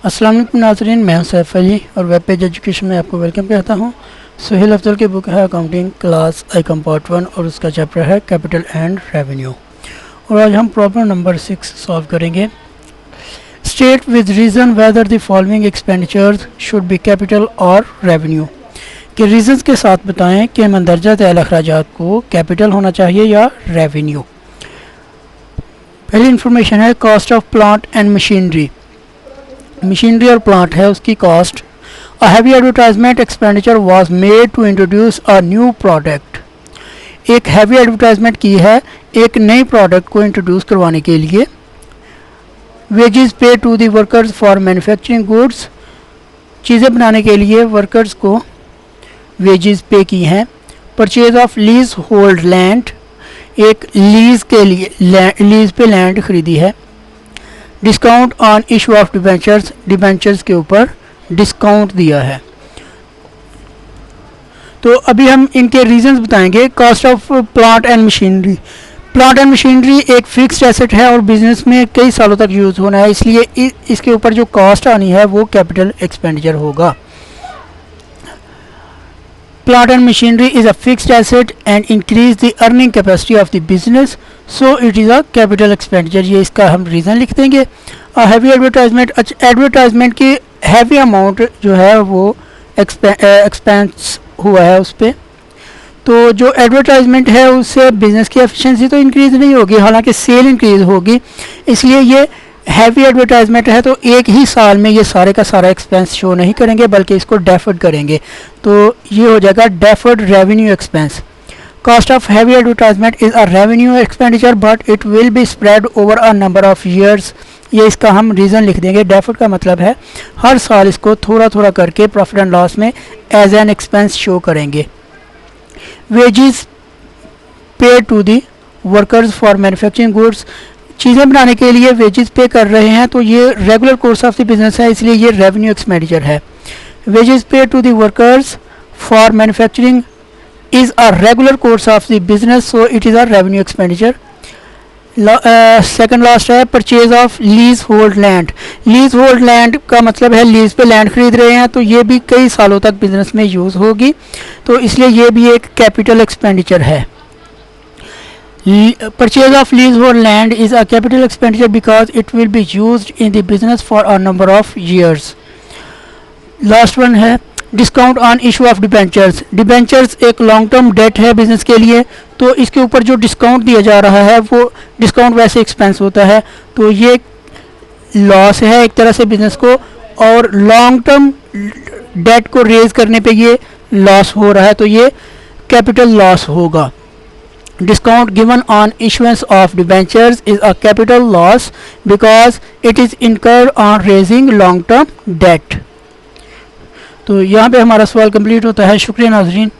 अस्सलाम वालेकुम नाज़रीन, मैं हूं सैफ अली और वेब पेज एजुकेशन में आपको वेलकम कहता हूं। सुहेल अफजल की बुक है अकाउंटिंग क्लास आइकम पार्ट 1 और उसका चैप्टर है कैपिटल एंड रेवेन्यू। और आज हम प्रॉब्लम नंबर 6 सॉल्व करेंगे। State with reason whether the following expenditures should be capital और रेवेन्यू। के रीज़न्स के साथ बताएं कि मंदरजा ज़ैल अखराजात को कैपिटल होना चाहिए या रेवेन्यू। पहली इंफॉर्मेशन है cost of plant and machinery. Machinery और प्लांट है उसकी cost. A heavy advertisement expenditure was made to introduce a new product. एक हैवी एडवर्टाइजमेंट की है एक नई प्रोडक्ट को इंट्रोड्यूस करवाने के लिए। Wages pay to the workers for manufacturing goods. चीज़ें बनाने के लिए वर्कर्स को वेजेस पे की हैं। Purchase of leasehold land, एक लीज के लिए लीज पे लैंड खरीदी है। Discount on issue of debentures, debentures के ऊपर डिस्काउंट दिया है। तो अभी हम इनके रीजंस बताएंगे। Cost of plant and machinery. Plant and machinery एक फिक्स्ड एसेट है और बिजनेस में कई सालों तक यूज़ होना है, इसलिए इसके ऊपर जो कॉस्ट आनी है वो कैपिटल एक्सपेंडिचर होगा। Plant and machinery is a fixed asset and increase the earning capacity of the business, so it is a capital expenditure। ये इसका हम रीज़न लिख देंगे। हैवी एडवर्टाइजमेंट, एडवर्टाइजमेंट की हैवी अमाउंट जो है वो एक्सपेंस हुआ है उस पर। तो जो एडवर्टाइजमेंट है उससे बिज़नेस की एफिशिएंसी तो इंक्रीज़ नहीं होगी, हालांकि सेल इंक्रीज़ होगी, इसलिए ये हैवी एडवर्टाइजमेंट है। तो एक ही साल में ये सारे का सारा एक्सपेंस शो नहीं करेंगे बल्कि इसको डेफर्ड करेंगे, तो ये हो जाएगा deferred revenue expense. Cost of heavy advertisement is a revenue expenditure but it will be spread over a number of years. ये इसका हम रीज़न लिख देंगे। डेफर्ड का मतलब है हर साल इसको थोड़ा थोड़ा करके प्रॉफिट एंड लॉस में एज एन एक्सपेंस शो करेंगे। Wages pay to the workers for manufacturing goods, चीज़ें बनाने के लिए वेजेस पे कर रहे हैं, तो ये regular course of the business है, इसलिए ये रेवेन्यू एक्सपेंडिचर है। Wages pay to the workers for manufacturing is a regular course of the business, so it is a revenue expenditure. Second last है purchase of leasehold land. Leasehold land का मतलब है lease पे land खरीद रहे हैं, तो ये भी कई सालों तक बिजनेस में यूज़ होगी, तो इसलिए ये भी एक कैपिटल एक्सपेंडिचर है। Purchase of leasehold land is a capital expenditure because it will be used in the business for a number of years. Last one है discount on issue of debentures. Debentures एक long term debt है business के लिए, तो इसके ऊपर जो discount दिया जा रहा है वो डिस्काउंट वैसे एक्सपेंस होता है, तो ये लॉस है एक तरह से बिजनेस को, और लॉन्ग टर्म डेट को रेज करने पे ये लॉस हो रहा है, तो ये कैपिटल लॉस होगा। Discount given on issuance of debentures is a capital loss because it is incurred on raising long term debt। तो यहाँ पे हमारा सवाल कंप्लीट होता है। शुक्रिया नाज़रीन।